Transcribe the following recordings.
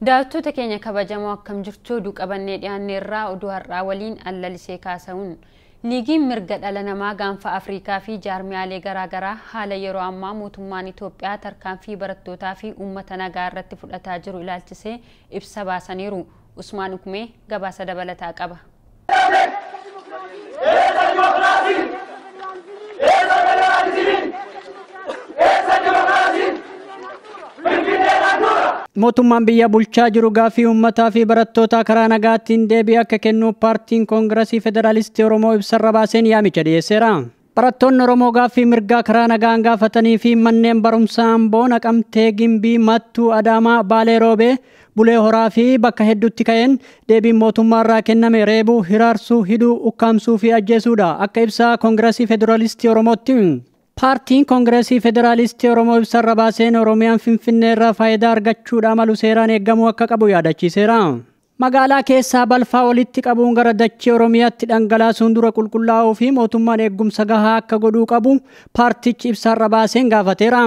Daawwattoota keenya kabajamoo akkam jirtu oduu qabannee dhiyaanneerraa oduu har'aa waliin allalisee kaasa'uun liigiin mirga dhala namaa gaanfa Afrikaa fi jaarmiyaalee garaagaraa haala yeroo ammaa mootummaan Itoophiyaa tarkaanfii barattootaa fi uummata nagaa irratti fudhataa jiru ilaalchisee ibsa baasaniiru. Usmaan Ukumee gabaasa dabalataa qaba. mootummaan biyya bulchaa jiru gaafii uummataa fi barattoota karaa nagaatiin deebii akka kennu paartiin koongiresii federaalistii Oromoo ibsarra baaseen yaamicha dhiyeesseera. Barattoonni Oromoo gaafii mirgaa karaa nagaan gaafatanii fi manneen barumsaa Amboo, Naqamtee, Gimbii, Mattuu, Adaamaa, Baalee Roobee, Bulee Horaa fi bakka hedduutti ka'een deebiin mootummaarraa kenname reebuu, hiraarsuu, hidhuu, ukkaamsuu fi ajjeesuudha akka ibsa koongiresii federaalistii Oromootti. Paartiin koongiresii federaalistii Oromoo ibsarra baaseen Oromiyaan Finfinnee irraa faayidaa argachuudhaan malu seeraan eegamuu akka qabu yaadachiiseera. Magaalaa keessaa balfaa walitti qabuun gara dachee Oromiyaatti dhangalaasuun dura qulqullaa'uu fi mootummaan eegumsa gahaa akka godhuu qabu paartichi ibsarra baaseen gaafateera.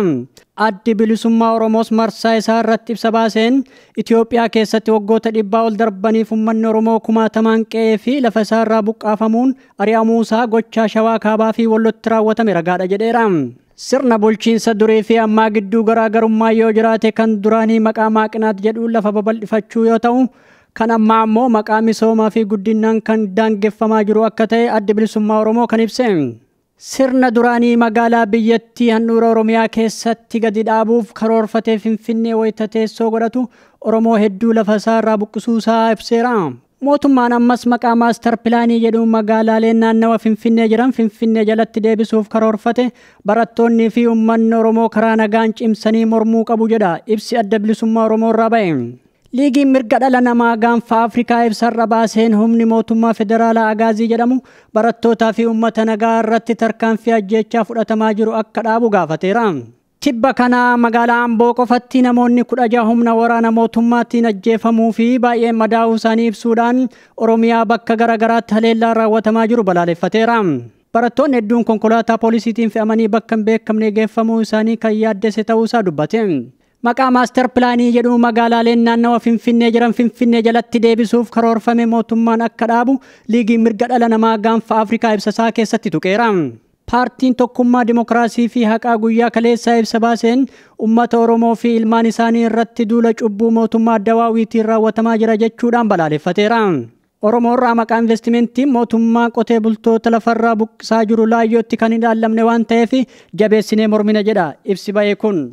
Addi bilisummaa Oromoos marsaa isaa irratti ibsa baaseen Itoophiyaa keessatti waggoota 100 ol darbaniif uummanni Oromoo kumaatamaan qe'ee fi lafa isaa irraa buqqaafamuun ari'amuu isaa gochaa Shawaa Kaabaa fi Wallotti raawwatame ragaadha jedheera. Sirna bulchiinsa durii fi ammaa gidduu garaagarummaa yoo jiraate kan duraanii maqaa maaqinaat jedhuun lafa babal'ifachuu yoo ta'u, kan ammaa ammoo maqaa misoomaa fi guddinaan kan daangeffamaa jiru akka ta'e addi bilisummaa Oromoo kan ibse. Sirna duraanii magaalaa biyyattii handhuura Oromiyaa keessatti gadi dhaabuuf karoorfatee Finfinnee wayita teessoo godhatu Oromoo hedduu lafa isaa irraa buqqisuu isaa ibseera. Mootummaan ammas maqaa maastar pilaanii jedhuun magaalaaleen naannawa Finfinnee jiran Finfinnee jalatti deebisuuf karoorfate barattoonnii fi uummanni Oromoo karaa nagaan cimsanii mormuu qabu jedha ibsi adda bilisummaa Oromoo irraa ba'e. Liigiin mirga dhala namaa gaanfa Afrikaa ibsarra baaseen humni mootummaa federaalaa Agaazii jedhamu barattootaa fi uummata nagaa irratti tarkaanfii ajjeechaa fudhatamaa jiru akka dhaabu gaafateera. Tibba kana magaalaa Amboo qofatti namoonni 16 humna waraana mootummaatiin ajjeefamuu fi baay'ee madaa'uu isaanii ibsuudhaan Oromiyaa bakka garaagaraatti haleellaa raawwatamaa jiru balaaleffateera. Barattoonni hedduun konkolaataa poolisiitiin fe'amanii bakka hin beekamne geeffamuu isaanii kan yaaddese ta'uu isaa dubbate. Maqaa maastar pilaanii jedhu magaalaaleen naannawa Finfinnee jiran Finfinnee jalatti deebisuuf karoorfame mootummaan akka dhaabu liigiin mirga dhala namaa gaanfa Afrikaa ibsa isaa keessatti tuqeera. Paartiin tokkummaa dimokiraasii fi haqaa guyyaa kaleessaa ibsa baaseen uummata Oromoo fi ilmaan isaanii irratti duula cubbuu mootummaa Adawaawiitiin raawwatamaa jira jechuudhaan balaaleffateera. Oromoo irraa maqaa investimentiin mootummaa qotee bultoota lafarraa buqqisaa jiru laayyootti kan hin ilaallamne waan ta'eef jabeessinee mormina jedha ibsi ba'e kun.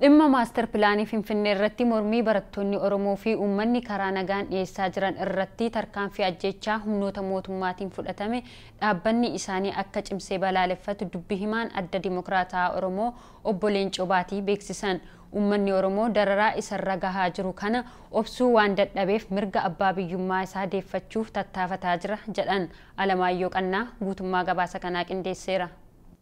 Dhimma maastar pilaanii Finfinnee irratti mormii barattoonni Oromoo fi uummanni karaa nagaan dhiyeessaa jiran irratti tarkaanfii ajjeechaa humnoota mootummaatiin fudhatame dhaabbanni isaanii akka cimsee balaaleffatu dubbi himaan adda dimokiraataa Oromoo obbo Leencoo Baatii beeksisan. Uummanni Oromoo dararaa isarra gahaa jiru kana obsuu waan dadhabeef mirga abbaa biyyummaa isaa deeffachuuf tattaafataa jira jedhan. Alamaayyoo Qannaa guutummaa gabaasa kanaa qindeesseera.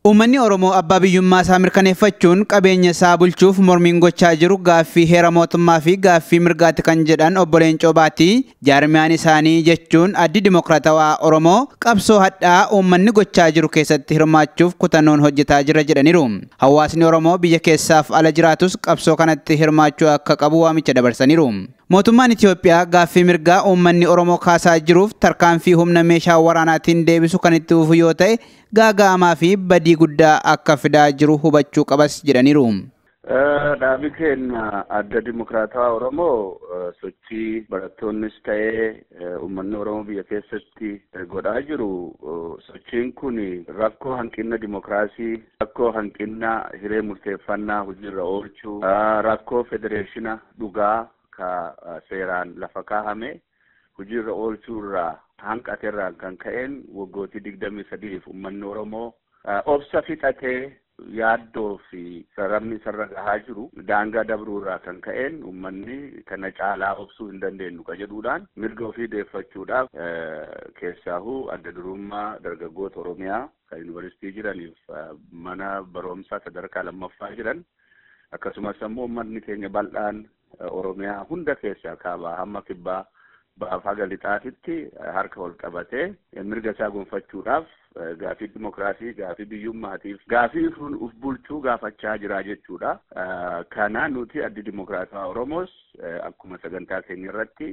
Uummanni Oromoo abbaa biyyummaa isaa mirkaneeffachuun qabeenya isaa bulchuuf mormiin gochaa jiru gaaffii heera mootummaa fi gaaffii mirgaatti kan jedhan obbo Leencoo Baatii jaarmiyaan isaanii jechuun addi dimokiraatawaa Oromoo qabsoo hadhaa uummanni gochaa jiru keessatti hirmaachuuf kutannoon hojjetaa jira jedhaniiru. Hawaasni Oromoo biyya keessaaf ala jiraatus qabsoo kanatti hirmaachuu akka qabu waamicha dabarsaniiru. Mootummaan Itoophiyaa gaaffii mirgaa uummanni Oromoo kaasaa jiruuf tarkaanfii humna meeshaa waraanaatiin deebisu kan itti fufu yoo ta'e gaaga'amaa fi badii guddaa akka fidaa jiru hubachuu qabas jedhaniiru. Dhaabi keenya adda dimokiraatawaa Oromoo sochii barattoonnis ta'ee uummanni Oromoo biyya keessatti godhaa jiru sochiin kun rakkoo hanqina dimokiraasii, rakkoo hanqina hiree murteeffannaa hojiirra oolchuu, rakkoo federeeshina dhugaa ka seeraan lafa kaahame hojiirra oolchuurraa hanqateerraa kan ka'een waggootii 23f uummanni Oromoo obsa fixatee yaaddoo fi sararni isarra gahaa jiru daangaa dabruurraa kan ka'een uummanni kana caalaa obsuu hin dandeenyu ka jedhuudhaan mirga ofii deeffachuudhaaf keessaahuu adda durummaa dargaggoota Oromiyaa kan yuunivarsiitii jiraniif mana barumsaa sadarkaa lammaffaa jiran akkasumas immoo uummanni keenya bal'aan Oromiyaa hunda keessaa kaabaa hamma kibbaa ba'aaf haga lixaatitti harka wal qabatee mirga isaa gonfachuudhaaf gaafii dimokiraasii, gaafii biyyummaatiif, gaafii uf bulchuu gaafachaa jira jechuudha. Kana nuti addi dimokiraatawaa Oromoos akkuma sagantaa keenya irratti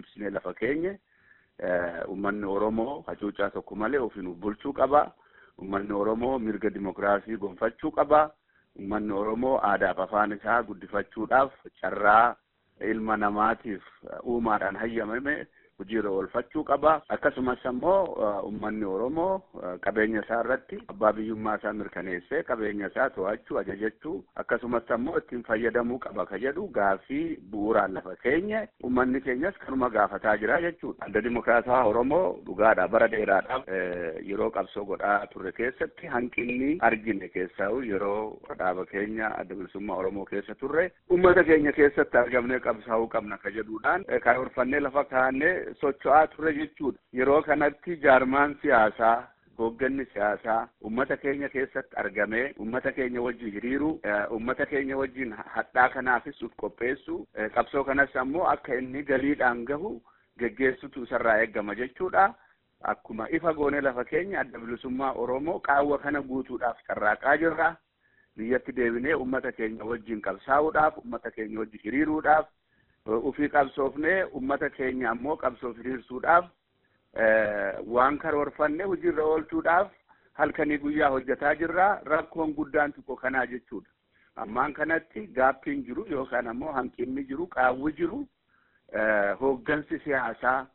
ibsinee lafa keenye ummanni Oromoo hacuucaa tokko malee ofiin uf bulchuu qaba. Ummanni Oromoo mirga dimokiraasii gonfachuu qaba. Ummanni Oromoo aadaa fi afaan isaa guddifachuudhaaf carraa ilma namaatiif uumaadhaan hayyamame hojiirra oolfachuu qaba. Akkasumas immoo ummanni Oromoo qabeenya isaa irratti abbaa biyyummaa isaa mirkaneessee qabeenya isaa to'achuu, ajajachuu akkasumas immoo ittiin fayyadamuu qaba ka jedhu gaafii bu'uuraan lafa keenye ummanni keenyas kanuma gaafataa jira jechuudha. Adda Dimokiraatawaa Oromoo dhugaadhaa bara dheeraadhaaf yeroo qabsoo godhaa turre keessatti hanqinni argine keessaa yeroo dhaaba keenya adda bilisummaa Oromoo keessa turre ummata keenya keessatti argamnee qabsaa'uu qabna ka jedhuudhaan kaayurfannee lafa kaa'annee socho'aa turre jechuudha. Yeroo kanatti jaarmaan siyaasaa, hoogganni siyaasaa ummata keenya keessatti argamee ummata keenya wajjin hiriiru, ummata keenya wajjin hadhaa kanaafis uf qopheessu, qabsoo kanas ammoo akka inni galiidhaan gahu geggeessutu isarraa eeggama jechuudha. Akkuma ifa goonee lafa keenya adda bilisummaa Oromoo qaawwa kana guutuudhaaf carraaqaa jirra. Biyyatti deebinee ummata keenya wajjin qabsaa'uudhaaf, ummata keenya wajjin hiriiruudhaaf ufii qabsoofnee ummata keenya ammoo qabsoof hiriirsuudhaaf waan karoorfanne hojiirra oolchuudhaaf halkanii guyyaa hojjetaa jirra. Rakkoon guddaan tokko kanaa jechuudha. Ammaan kanatti gaaffiin jiru yookaan ammoo hanqinni jiru, qaawwi jiru, hooggansi siyaasaa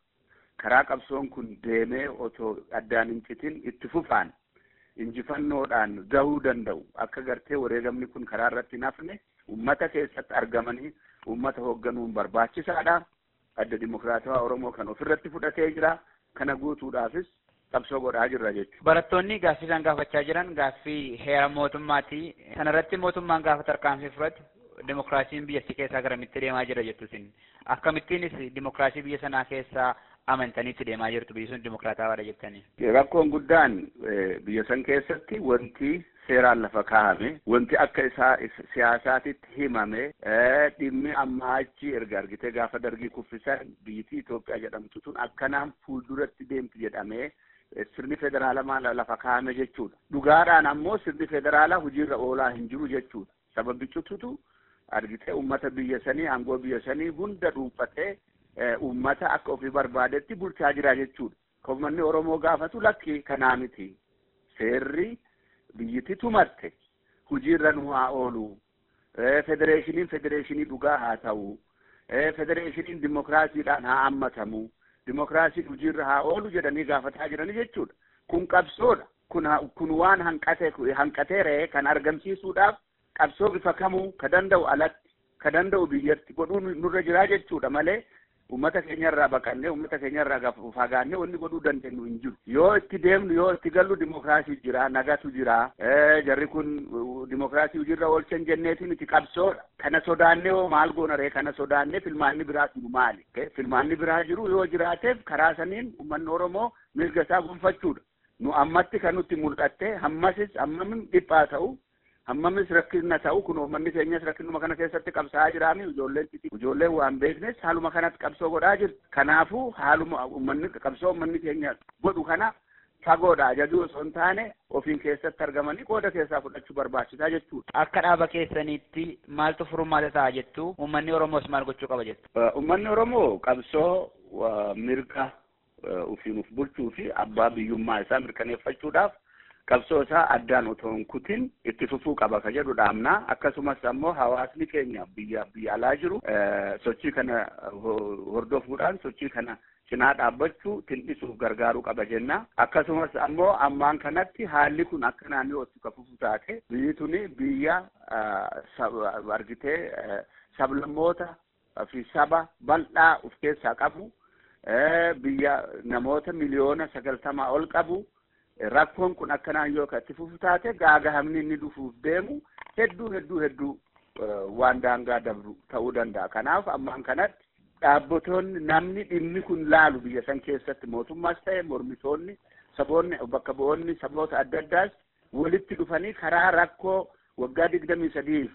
karaa qabsoon kun deemee otoo addaan hin citin itti fufaan injifannoodhaan gahuu danda'u akka gartee wareegamni kun karaa irratti hin hafne ummata keessatti argamanii ummata hoogganuun barbaachisaadha. Adda Dimokiraatawaa Oromoo kan ofirratti fudhatee jira. Kana guutuudhaafis qabsoo godhaa jirra jechuudha. Barattoonni gaaffii isaan gaafachaa jiran gaaffii heera mootummaati. Sanarratti mootummaan gaafa tarkaanfii fudhate dimokiraasiin biyyattii keessaa garamitti deemaa jira jettu isin. Akkamittiinis dimokiraasii biyya sanaa keessaa amantaniitti deemaa jirtu biyyi sun dimokiraatawaadha jettanii? Rakkoon guddaan biyya san keessatti wanti seeraan lafa kaa'ame, wanti akka isaa siyaasaatitti himame, dhimmi ammaa achi erga argitee gaafa dargii kuffisan biyyattii Itoophiyaa jedhamtu tun akkanaan fuulduratti deemti jedhamee sirni federaalaa lafa kaa'ame jechuudha. Dhugaadhaan ammoo sirni federaalaa hojiirra oolaa hin jiru jechuudha. Sababni cututu argitee ummata biyya sanii, aangoo biyya sanii hunda dhuunfatee ummata akka ofii barbaadetti bulchaa jira jechuudha. Kan uummanni Oromoo gaafatu lakki kanaa miti. Seerri biyyatti tumatte hojiirra nu haa oolu. Federeeshiniin dhugaa haa ta'u. Federeeshiniin dimokiraasiidhaan haa hammatamu. Dimokiraasiin hojiirra haa oolu jedhanii gaafataa jirani jechuudha. Kun qabsoodha. Kun waan hanqateere kan argamsiisuudhaaf qabsoo bifa kamuu ka danda'u alatti, ka danda'u biyyatti godhuun nurra jiraa jechuudha malee ummata keenya irraa baqannee ummata keenya irraa fagaannee wanni godhuu dandeenyu hin jiru. Yoo itti deemnu yoo itti gallu dimokiraasii jira, nagatu jira. Jarri kun dimokiraasii hojiirra oolchan jenneetiin itti qabsoodha. Kana sodaannee maal goonaree kana sodaannee filmaanni biraa jiru maali? Filmaanni biraa jiru yoo jiraateef karaa saniin uummanni Oromoo mirga isaa gonfachuudha. Nu ammatti kan nutti mul'atte hammamis dhiphaa ta'u. Hammamis rakkina ta'u kun uummanni keenyas rakkinuma kana keessatti qabsaa'aa jiraami ijoolleen waan beeknes haaluma kanatti qabsoo godhaa jirti. Kanaafuu haaluma uummanni keenya godhu kana fagoodha ajajuu osoo hin taane ofiin keessatti argamanii qooda keessaa fudhachuu barbaachisaa jechuudha. Akka dhaaba keessaniitti maaltu furmaata ta'a jettu? Uummanni Oromoos maal gochuu qaba jettu? Uummanni Oromoo qabsoo mirga ofiin of bulchuu fi abbaa biyyummaa isaa mirkaneeffachuudhaaf qabsoo isaa addaan otoo hin kutin itti fufuu qaba ka jedhu dhaamna. Akkasumas ammoo hawaasni keenya biyya alaa jiru sochii kana hordofuudhaan sochii kana cinaa dhaabbachuu tildhisuuf gargaaruu qaba jenna. Akkasumas ammoo ammaan kanatti haalli kun akka naannoo itti fufu taate biyyi tuni biyya argitee sablammoota fi saba bal'aa of keessaa qabu, biyya namoota miliyoona 90 ol qabu. Rakkoon kun akkanaan yoo itti fufu taate gaagahamni inni dhufuuf deemu hedduu waan daangaa dabru ta'uu danda'a. Kanaaf ammaan kanatti dhaabbotoonni namni dhimmi kun laalu biyya san keessatti mootummaas ta'e mormitoonni saboonni bakka bu'oonni saboota adda addaas walitti dhufanii karaa rakkoo waggaa 23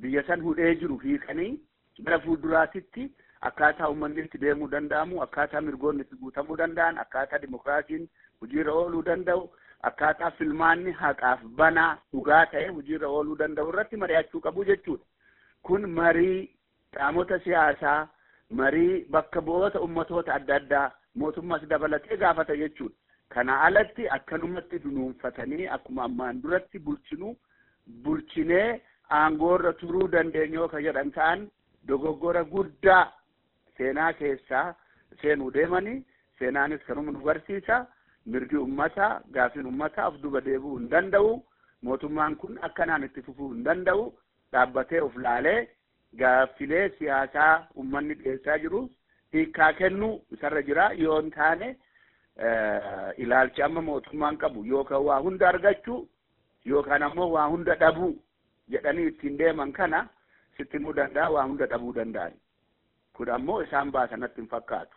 biyya san hudhee jiru hiikanii gara fuulduraatitti akkaataa uummanni itti deemuu danda'amu, akkaataa mirgoonni itti guutamuu danda'an, akkaataa dimokiraasiin hojiirra ooluu danda'u, akkaataa filmaanni haqaaf banaa dhugaa ta'e hojiirra ooluu danda'u irratti mari'achuu qabu jechuudha. Kun marii qaamota siyaasaa, marii bakka bu'oota ummatoota adda addaa mootummaas dabalatee gaafata jechuudha. Kana alatti akkanumatti dunuunfatanii akkuma ammaan duratti bulchinee aangoorra turuu dandeenyoo kan jedhan ta'an dogoggora guddaa seenaa keessaa seenuu deemanii seenaanis kanuma nu barsiisa. Mirgi ummataa, gaafiin ummataa of duba deebi'uu hin danda'u. Mootummaan kun akkanaan itti fufuu hin danda'u. Dhaabbatee of laalee gaaffilee siyaasaa ummanni dhiyeessaa jiru hiikaa kennuu isarra jira. Yoo hin taane ilaalchi amma mootummaan qabu yookaan waa hunda argachuu yookaan ammoo waa hunda dhabuu jedhanii ittiin deeman kana sitti himuu danda'a, waa hunda dhabuu danda'an. Kun ammoo isaan baasanatti hin fakkaatu.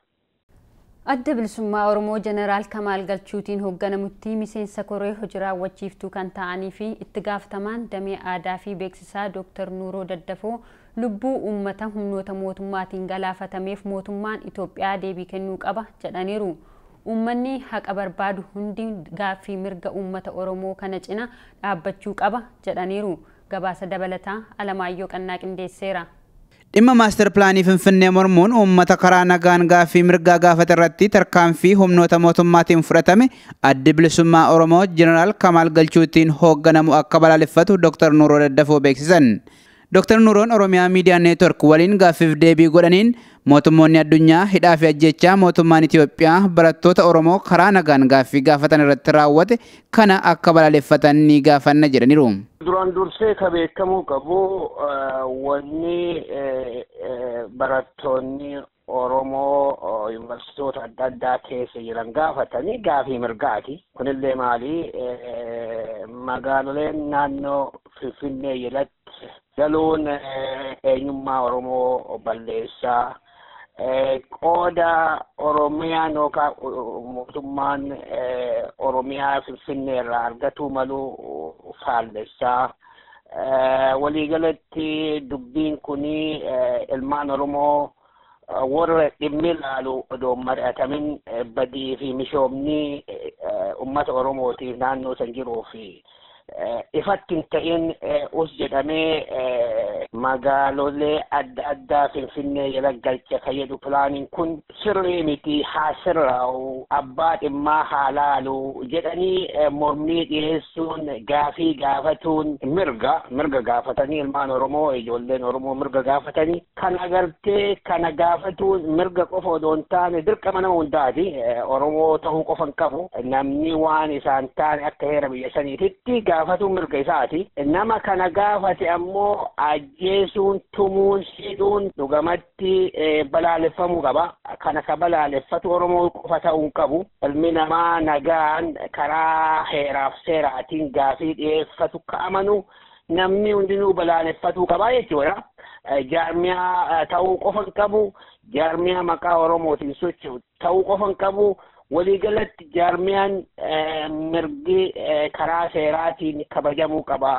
Adda Bilisummaa Oromoo Jeneraal Kamaal Galchuutiin hoogganamutti miseensa koree hojii raawwachiiftuu kan ta'anii fi itti gaafatamaan damee aadaa fi beeksisaa Dr. Nuuroo Daddafoo lubbuu uummata humnoota mootummaatiin galaafatameef mootummaan Itoophiyaa deebii kennuu qaba jedhaniiru. Uummanni haqa barbaadu hundi gaaffii mirga uummata Oromoo kana cina dhaabbachuu qaba jedhaniiru. Gabaasa dabalataa Alamaayyoo Qannaa qindeesseera. Dhimma maaster pilaanii Finfinnee mormuun uummata karaa nagaan gaaffii mirgaa gaafate irratti tarkaanfii humnoota mootummaatiin fudhatame Addi Bilisummaa Oromoo Jeneraal Kamaal Galchuutiin hoogganamu akka balaaleffatu Dr. Nuuroo Daddafoo beeksisan. Dr. Nuuroon Oromiyaa Miidiyaa Neetwork waliin gaaffiif deebii godhaniin mootummoonni addunyaa hidhaa fi ajjechaa mootummaan Itoophiyaa barattoota Oromoo karaa nagaan gaaffii gaafatan irratti raawwate kana akka balaaleffatan ni gaafanna jedhaniiru. Duraan dursee ka beekamuu qabu wanni barattoonni Oromoo yuunivarsiitoota adda addaa keessa jiran gaafatanii gaafii mirgaati. Kunillee maali magaaloleen naannoo Finfinnee jalatti galuun eenyummaa Oromoo balleessaa qooda Oromiyaan yookaan mootummaan Oromiyaa Finfinnee irraa argatuu malu faallessaa waliigalatti dubbiin kuni ilmaan Oromoo warra dhimmi ilaalu odoo mari'atamin badii fi mishoomni uummata Oromootiif naannoo san jiruu fi ifatti hin ta'in us jedhamee magaalolee adda addaa Finfinnee jala galcha kan jedhu pilaaniin kun sirrii miti haa sirraa'u abbaa dhimmaa haa laalu jedhanii mormii dhiyeessuun gaafii gaafatuun mirga gaafatanii ilmaan Oromoo ijoolleen Oromoo mirga gaafatanii kan agartee kana gaafatuun mirga qofa odoo hin taane dirqama nama hundaati. Oromoo ta'uu qofa hin qabu namni waan isaan taane akka heera biyya saniititti gaafatu mirga isaati. Nama kana gaafate ammoo ajjeesuun tumuun hidhuun dhugamatti balaaleffamuu qaba. Kana ka balaaleffatu Oromoo qofa ta'uu hin qabu. Ilmi namaa nagaan karaa heeraaf seeraatiin gaafii dhiyeeffatu ka amanu namni hundinuu balaaleffatuu qaba jechuudha. Jaarmiyaa ta'uu qofa hin qabu. Jaarmiyaa maqaa Oromootiin socho'u ta'uu qofa hin qabu. waliigalatti jaarmiyaan mirgi karaa seeraatiin kabajamuu qaba.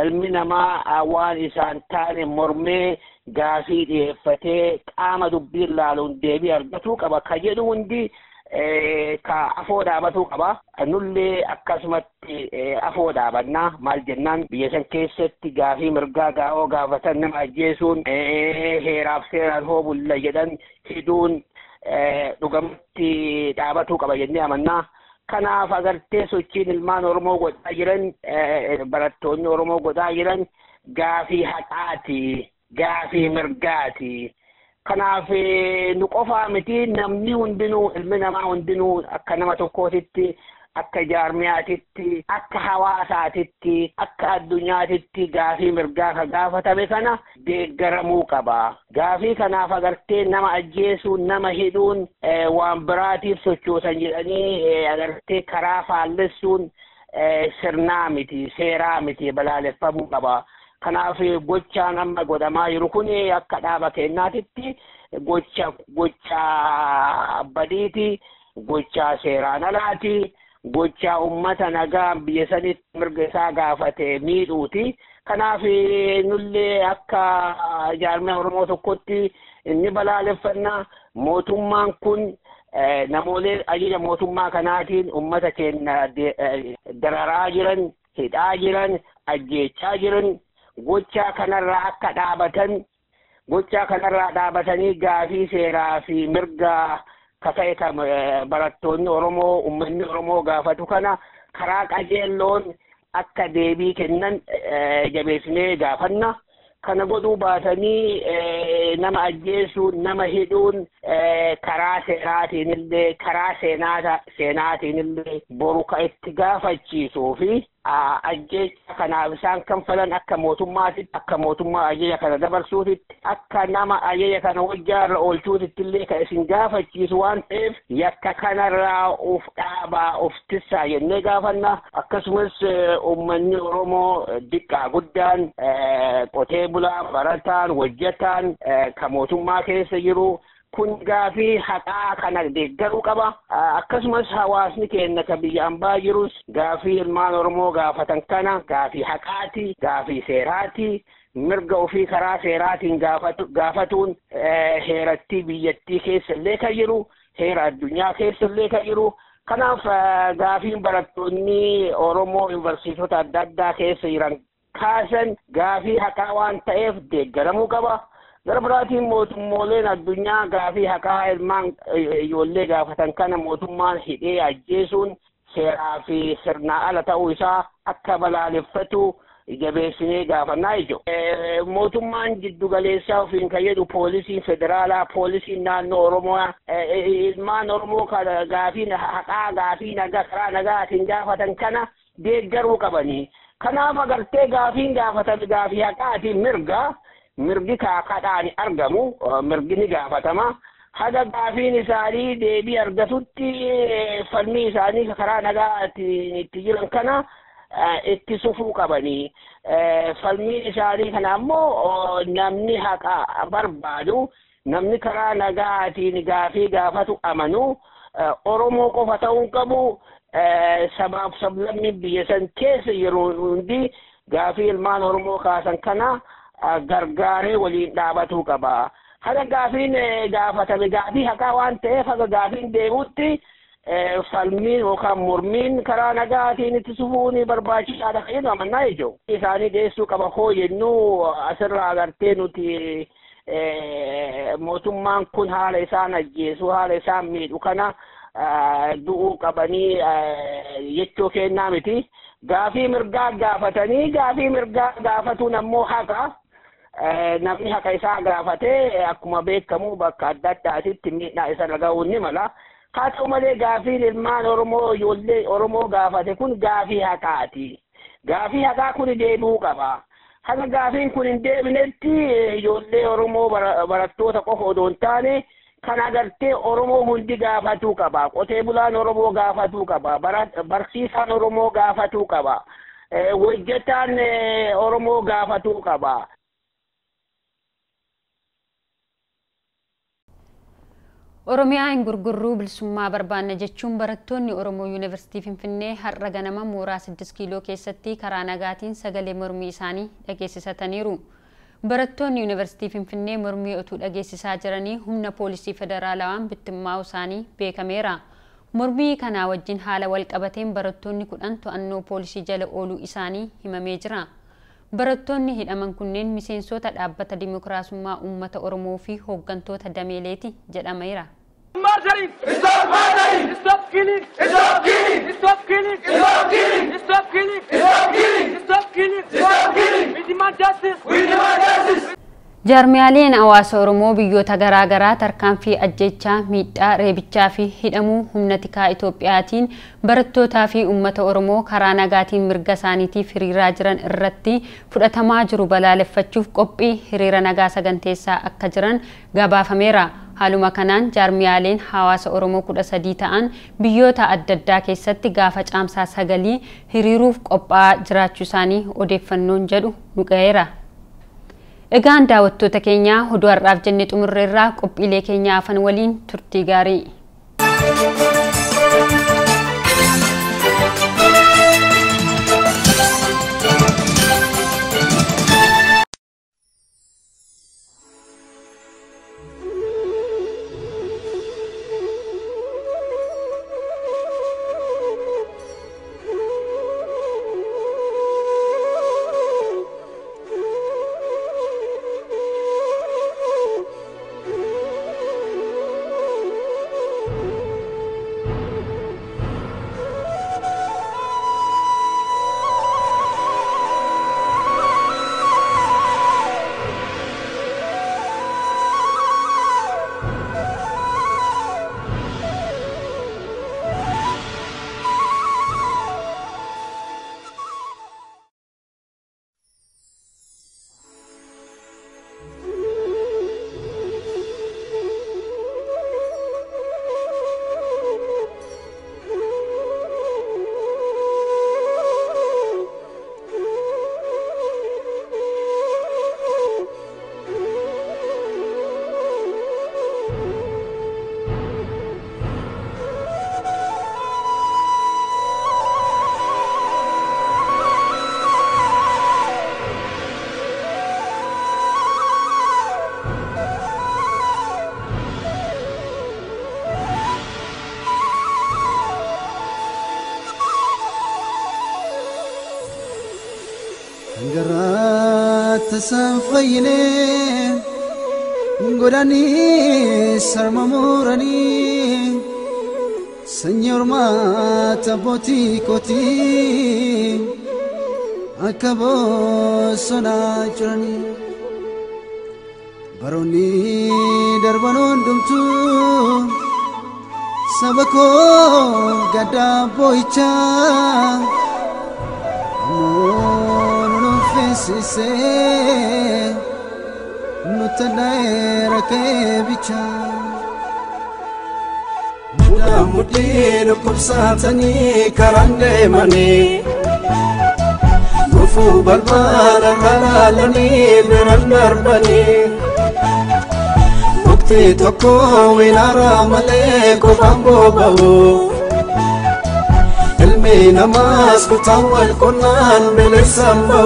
Ilmi namaa waan isaan taane mormee gaafii dhiyeeffatee qaama dubbii ilaaluun deebii argatuu qaba. Ka jedhu hundi ka afoo dhaabatuu qaba. Nullee akkasumatti afoo dhaabannaa maal jennaan biyya san keessatti gaafii mirgaa gaa'oo gaafatan nama ajjeesuun heeraaf seeraan hoo bulla jedhan hidhuun dhugamatti dhaabatuu qaba jennee amannaa. Kanaaf agartee sochiin ilmaan Oromoo godhaa jiran barattoonni Oromoo godhaa jiran gaafii haqaati, gaafii mirgaati. Kanaaf nu qofaa miti namni hundinuu ilmi namaa hundinuu akka nama tokkootitti akka jaarmiyaatitti akka hawaasaatitti akka addunyaatitti gaafii mirgaa ka gaafatame kana deeggaramuu qaba. Gaafii kanaaf agartee nama ajjeesuun nama hidhuun waan biraatiif sochoosan jedhanii agartee karaa faallessuun sirnaa miti seeraa miti balaaleffamuu qaba. Kanaaf gochaan amma godhamaa jiru kun akka dhaaba kennaatitti gocha badiiti, gocha seeraan alaati, gocha ummata nagaa biyya sanitti mirga isaa gaafate miidhuuti. kanaaf nullee akka jaarmee Oromoo tokkotti inni balaaleffannaa mootummaan kun namoolee ajaja mootummaa kanaatiin ummata keenya dararaa jiran, hidhaa jiran, ajjeechaa jiran, gochaa kanarraa akka dhaabatan, gochaa kanarraa dhaabatanii gaafii seeraa fi mirgaa kaka'e kan barattoonni Oromoo, uummanni Oromoo gaafatu kana karaa qajeelloon akka deebii kennan jabeessinee gaafanna. Kana godhuu baatanii nama ajjeesuun, nama hidhuun karaa seeraatiin illee, karaa seenaatiin illee boru ka itti gaafachiisuu fi ajjeecha kanaaf isaan kanfalan akka mootummaatitti, akka mootummaa ajaja kana dabarsuutitti, akka nama ajaja kana hojjaarra oolchuutitti illee kan isin gaafachiisu waan ta'eef yakka kanarraa of dhaabaa, of tissaa jennee gaafanna. Akkasumas uummanni Oromoo diqqaa guddaan qotee bulaa, barataan, hojjetaan kan mootummaa keessa jiru kun gaafii haqaa kana deeggaruu qaba. Akkasumas hawaasni keenya kan biyya ambaa jirus gaafii ilmaan Oromoo gaafatan kana gaafii haqaati, gaafii seeraati. Mirga ofii karaa seeraatiin gaafatuun heeratti biyyattii keessa illee kan jiru, heera addunyaa keessa illee kan jiru. Kanaaf gaafiin barattoonni Oromoo yuunivarsiitota adda addaa keessa jiran kaasan gaafii haqaa waan ta'eef deeggaramuu qaba. Gara biraatiin mootummooleen addunyaa gaafii haqaa ilmaan ijoollee gaafatan kana mootummaan hidhee ajjeesuun seeraa fi sirnaa ala ta'uu isaa akka balaaleffatu jabeessinee gaafannaa jechuudha. Mootummaan jiddugaleessaa ofiin kan jedhu poolisiin federaalaa, poolisiin naannoo Oromoo ilmaan Oromoo gaafii haqaa, gaafii nagaa karaa nagaatiin gaafatan kana deeggaruu qabanii. Kanaaf agartee gaafiin gaafatan gaafii haqaatiin mirgi kaakaadhaan argamu, mirgi ni gaafatama. Haga gaafiin isaanii deebii argatutti falmii isaanii karaa nagaatiin itti jiran kana itti sufuu qabanii. Falmii isaanii kana ammoo namni haqa barbaadu, namni karaa nagaatiin gaafii gaafatu amanu Oromoo qofa ta'uu qabu. Sabaaf sablammii biyya san keessa yeroo hundi gaafii ilmaan Oromoo kaasan kana gargaaree waliin dhaabatuu qaba. Haga gaafiin gaafatame gaafii haqaa waan ta'eef haga gaafiin deemuutti falmiin yookaan mormiin karaa nagaatiin itti sufuun barbaachisaadha kan jedhu amannaa jechuudha. Isaanii dhiyeessuu qaba hoo jennu asirraa agartee nuti mootummaan kun haala isaan ajjeesu, haala isaan miidhu kana du'uu qabanii jechuu kennaa miti. Gaafii mirgaa gaafatanii gaafii mirgaa gaafatuun ammoo haqa. Namni haqa isaa gaafatee akkuma beekamu bakka adda addaatitti miidhaa isa dhaga'uun ni mala. Haa ta'u malee gaafiin ilmaan Oromoo ijoollee Oromoo gaafate kun gaafii haqaati. Gaafii haqaa kun deebi'uu qaba. Haga gaafiin kun hin deebinetti ijoollee Oromoo barattoota qofa odoo hin taane kan agartee Oromoo hundi gaafatuu qaba. Qotee bulaan Oromoo gaafatuu qaba. Barsiisaan Oromoo gaafatuu qaba. Hojjetaan Oromoo gaafatuu qaba. Oromiyaa hin gurgurruu bilisummaa barbaanna jechuun barattoonni Oromoo Yuunivarsiitii Finfinnee har'a ganama mooraa 6 kiiloo keessatti karaa nagaatiin sagalee mormii isaanii dhageessisataniiru. Barattoonni Yuunivarsiitii Finfinnee mormii utuu dhageessisaa jiranii humna poolisii federaalawaan bittimmaa'uu isaanii beekameera. Mormii kanaa wajjin haala wal qabateen barattoonni 10 to'annoo poolisii jala ooluu isaanii himamee jira. Barattoonni hidhaman kunneen miseensota dhaabbata Dimookiraasummaa Uummata Oromoo fi hooggantoota dameeleeti jedhameera. Martyring! Stop martyring! Stop killing! Stop killing! Stop killing! Stop killing! Stop killing! Stop killing! Stop killing! Stop killing! We demand justice! We demand justice! Jaarmiyaaleen hawaasa Oromoo biyyoota garaa garaa tarkaanfii ajjechaa, miidhaa, reebichaa fi hidhamuu humna tikaa Itoophiyaatiin barattootaa fi uummata Oromoo karaa nagaatiin mirga isaaniitiif hiriiraa jiran irratti fudhatamaa jiru balaaleffachuuf qophii hiriira nagaa saganteessaa akka jiran gabaafameera. Haaluma kanaan jaarmiyaaleen hawaasa Oromoo 13 ta'an biyyoota adda addaa keessatti gaafa caamsaa 9 hiriiruuf qophaa'aa jiraachuu isaanii odeeffannoon jedhu nu ga'eera. Egaan daawwattoota keenya oduu har'aaf jennee xumurreerraa qophiilee keenya afan waliin turtii gaarii. tasanfayne godani sarmamurani Señor mata boti koti akabo sonajrani baroni darbanon dumtu sabako gada boicha mono fesise nutanaera ke bicha muda kubsatani karande mani gufu balbala halalani berandar bani mukti tokko winara male ko bambo bawo ilmi namas kutawal kunan bilisamba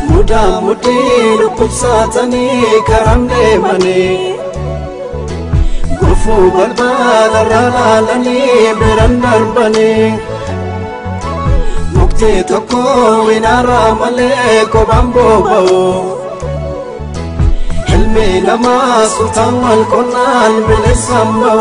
muda kubsatani karande mani gufu balbala halalani berandar bani mukti tokko winara male ko bambo bawo ilmi namas utawal kunan bilisamba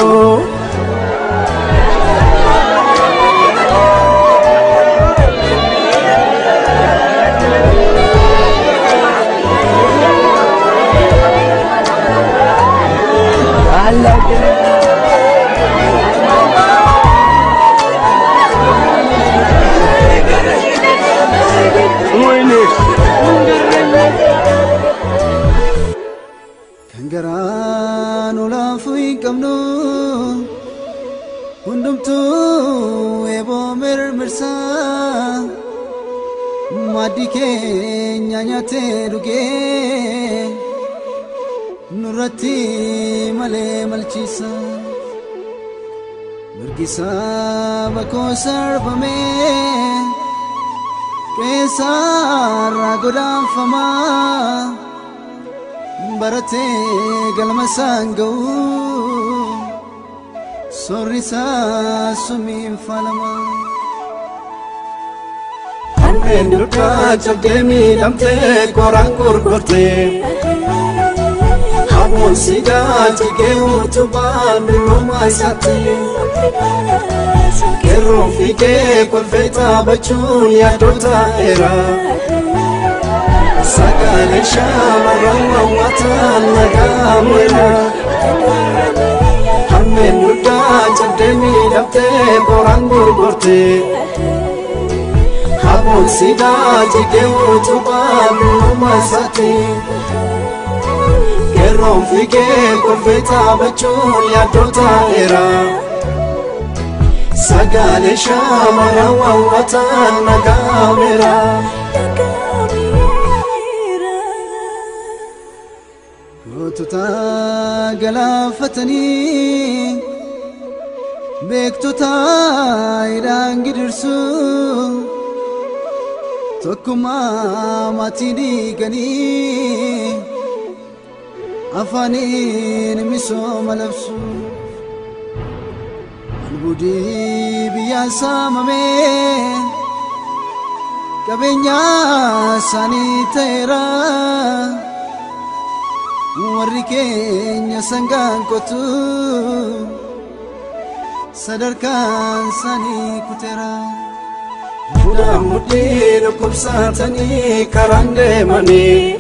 Kangaran ulah fui kamnu undum tu ebo mersa madike nyanya teruge nurati male malchisa mergisa bakosar pame kesar ragodam fama barate galmasangau sorrisa sumim falama amen duka jabdemi damte korang kurkote hamon siga jige urtuban rumai sate kero fike konfeta bachun ya dota era Sagale shama watan nagamera Hamen nuda jabdemi dapte borangur gorte Habon sida jige utuban umasati Kerom fike konfeta bachun ya dota era Sagale shama watan nagamera Tuta galafatani bektuta irang gidirsu tokkuma matini gani afanin miso malabsu albudi biyasa mame kabenya sanitera warri keenya sangaan kotu sadarkaan sanii kutera muda kubsatanii karaan deemanii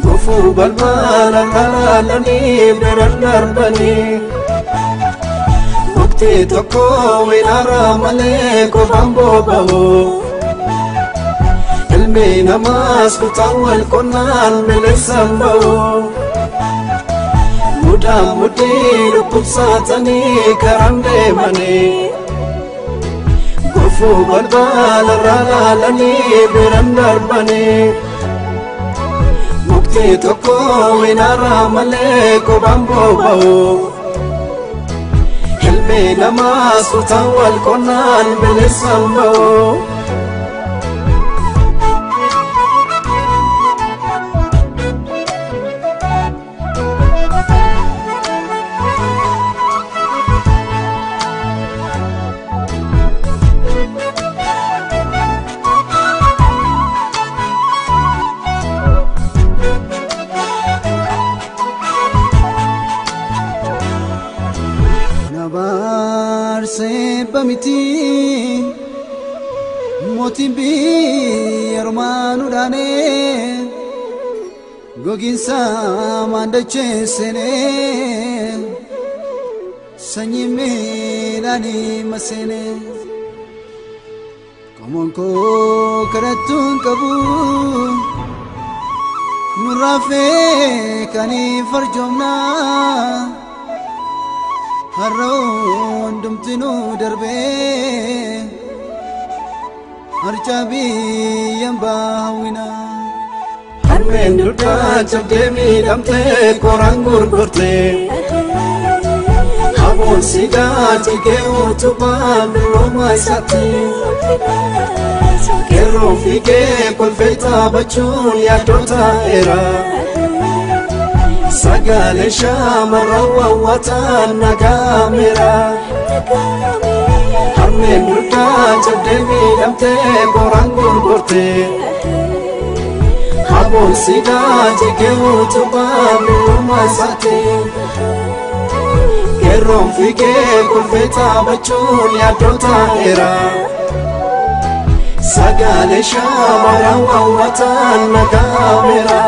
gufu balbala halalanii biran darbanii mukti tokko winara malee qofaan boba'u ilmi namas kutawal kunan bilisamba muda kubsatanii karaan deemanii gufu balbala halalanii biran darbanii mukti tokko winara malee qofaan boba'u ilmi namas kutawal kunan bilisamba miti mootiin biyya ormaanu dhaane gogiinsa maandachee seenee sanyii miidhaanii maseenee qomoon koo kadhattuun qabu nurraafee kanii farjoomnaa harroon dumtinuu darbee harcaa biyyaan baawinaa harmeen duddaa cabdee miidhamtee koraan gurgurtee hamoon siidaa jigee utubaan dulloomaa isaatti kerroo fiigee kolfee taphachuun yaaddoo ta'eera sagalee shaamarran wawwaataan nagaameera harmeen duddaa cabdee miidhamtee koraan gurgurtee hamoon siidaa jigee utubaan dulloomaa isaatti kerroo fiigee kolfee taphachuun yaaddoo ta'eera sagalee shaamarran wawwaataan nagaameera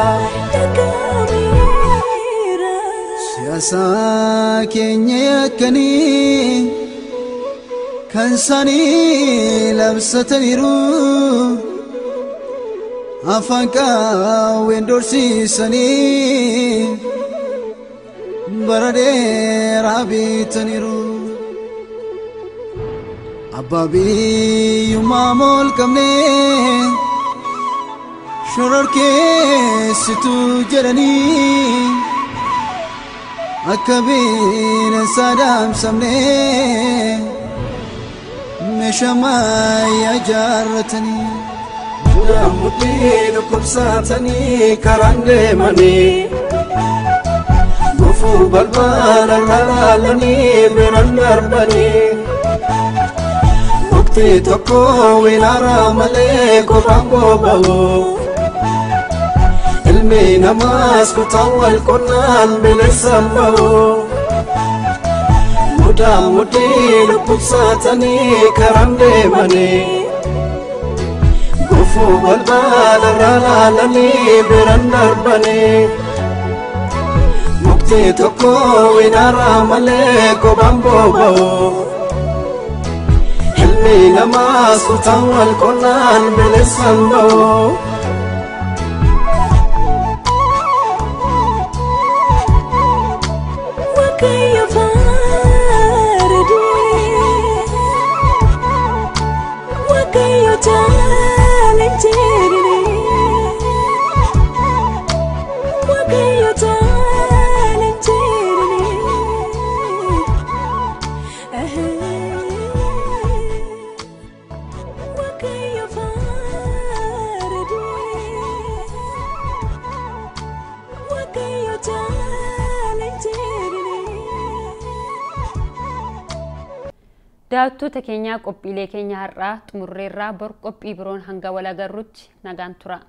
siyaasa keenya yakkanii kan isaanii labsataniiru afaan qawween dorsiisanii bara dheeraa bitaniiru abbaa biyyummaa mool qabnee shororkeessitu jedhanii akka bineensa daamsamnee meeshaa mayyaa jaarratanii budaan mudhii dhukkubsatanii karaan deemanii gufuu balbala laalanii biraan darbanii muktii tokko wilaara malee kophaan boba'u ilmi namaas kutaan wal qonnaan bineensaan ba'u budaan mudhii dhukkubsatanii karaan deemanii gufuu balbala laalanii biraan darbanii muktii tokko wilaara malee kophaan boba'u ilmi namaas kutaan wal qonnaan bineensaan ba'u daawwattoota keenyaa qophiilee keenya har'aa xumurreerraa bor qophii biroon hanga wal agarruutti nagaan tura.